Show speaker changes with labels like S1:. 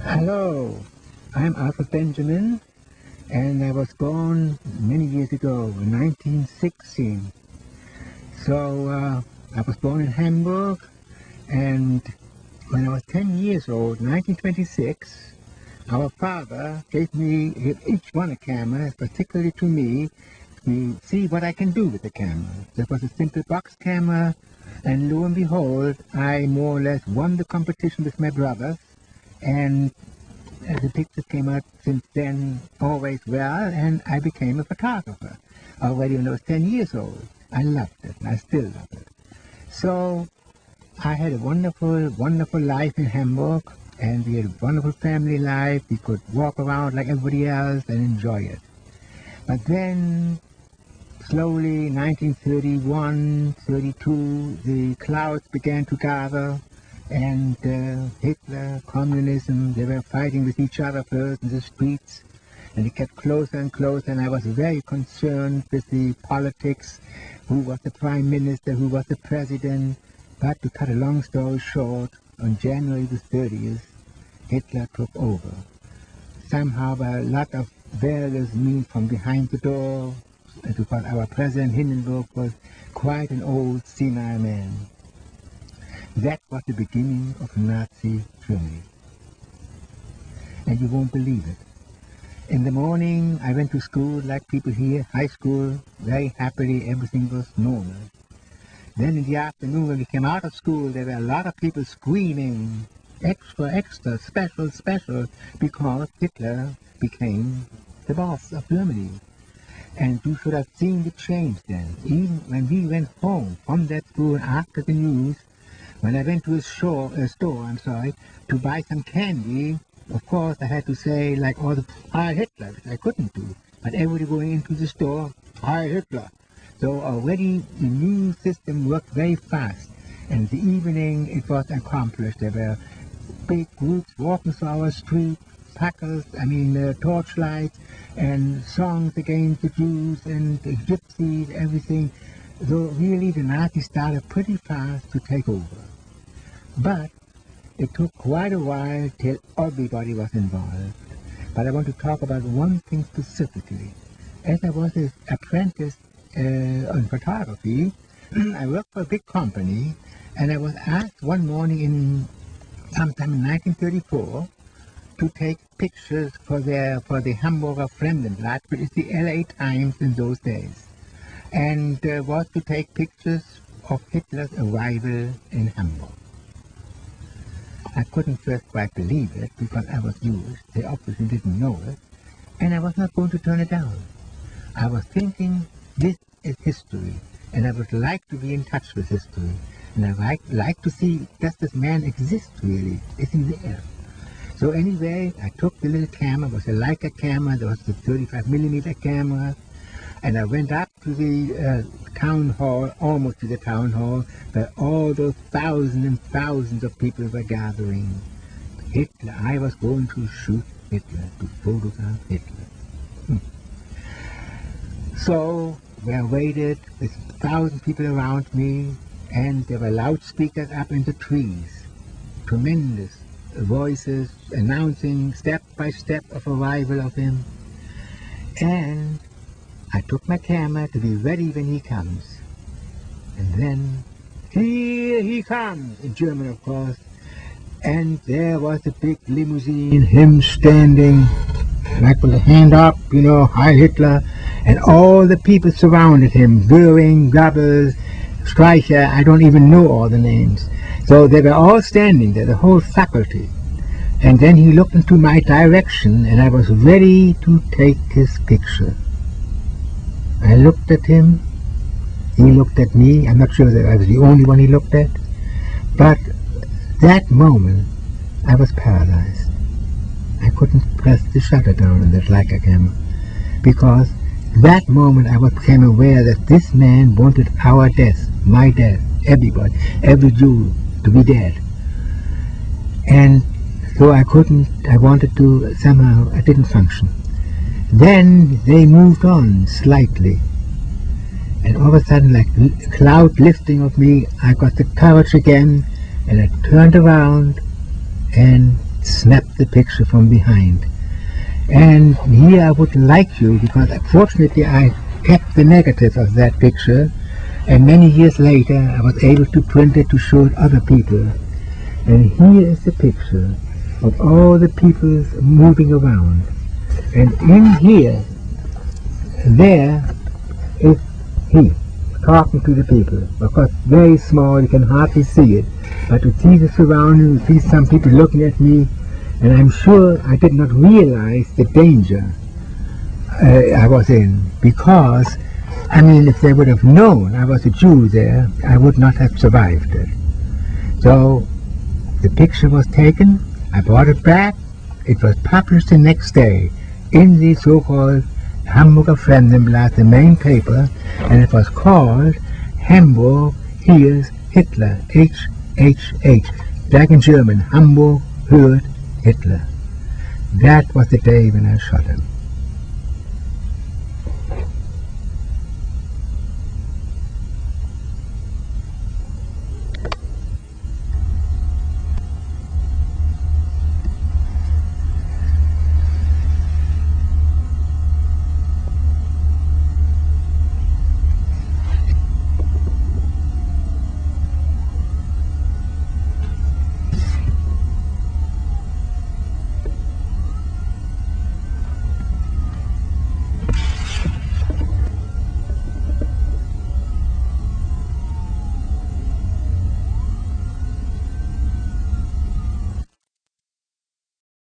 S1: Hello, I'm Alfred Benjamin, and I was born many years ago, in 1916. I was born in Hamburg, and when I was 10 years old, 1926, our father gave each one a camera, particularly to me, to see what I can do with the camera. That was a simple box camera, and lo and behold, I more or less won the competition with my brothers, and the pictures came out since then always well, and I became a photographer already when I was 10 years old. I loved it, and I still love it. So I had a wonderful, wonderful life in Hamburg, and we had a wonderful family life. We could walk around like everybody else and enjoy it. But then, slowly, 1931, 32, the clouds began to gather, and Hitler, communism, they were fighting with each other first in the streets, and it kept closer and closer, and I was very concerned with the politics, who was the prime minister, who was the president. But to cut a long story short, on January the 30th, Hitler took over. Somehow by a lot of various means from behind the door, because our president Hindenburg was quite an old senile man. That was the beginning of Nazi Germany. And you won't believe it. In the morning I went to school like people here, high school, very happily, everything was normal. Then in the afternoon when we came out of school, there were a lot of people screaming, extra, extra, special, special, because Hitler became the boss of Germany. And you should have seen the change then. Even when we went home from that school after the news, when I went to a store, to buy some candy, of course I had to say, like all the Heil Hitler, which I couldn't do. But everybody going into the store, Heil Hitler. So already the new system worked very fast. And in the evening it was accomplished. There were big groups walking through our street, torchlights, and songs against the Jews and the gypsies, everything. So really the Nazis started pretty fast to take over. But it took quite a while till everybody was involved. But I want to talk about one thing specifically. As I was an apprentice on photography, I worked for a big company, and I was asked one morning sometime in 1934 to take pictures for the Hamburger Fremdenblatt, which is the LA Times in those days, and was to take pictures of Hitler's arrival in Hamburg. I couldn't first quite believe it because I was Jewish. They obviously didn't know it, and I was not going to turn it down. I was thinking, this is history, and I would like to be in touch with history, and I like to see, does this man exist really? Is he there? So anyway, I took the little camera. It was a Leica camera. There was the 35mm camera, and I went up to the town hall, almost to the town hall, where all those thousands and thousands of people were gathering. Hitler, I was going to shoot Hitler, to photograph Hitler. So I waited with 1,000 people around me, and there were loudspeakers up in the trees. Tremendous voices announcing step by step of arrival of him. And I took my camera to be ready when he comes. And then, here he comes, in German of course. And there was the big limousine, him standing, like with a hand up, Heil Hitler. And all the people surrounded him, Goering, Goebbels, Streicher, I don't even know all the names. So they were all standing there, the whole faculty. And then he looked into my direction, and I was ready to take his picture. I looked at him, he looked at me. I'm not sure that I was the only one he looked at, but that moment I was paralyzed. I couldn't press the shutter down on that Leica camera, because that moment I became aware that this man wanted our death, my death, everybody, every Jew to be dead. And so I wanted to, somehow, I didn't function. Then they moved on slightly, and all of a sudden, like a cloud lifting of me, I got the courage again, and I turned around, and snapped the picture from behind. And here I would like you, because fortunately I kept the negative of that picture, and many years later I was able to print it to show it other people. And here is the picture of all the people moving around. And in here, there is he talking to the people. Of course, very small, you can hardly see it. But to see the surroundings, to see some people looking at me, and I'm sure I did not realize the danger I was in, because, I mean, if they would have known I was a Jew there, I would not have survived it. So the picture was taken, I brought it back, it was published the next day in the so-called Hamburger Fremdenblatt, the main paper, and it was called Hamburg Hears Hitler, HHH, back in German, Hamburg hört Hitler. That was the day when I shot him.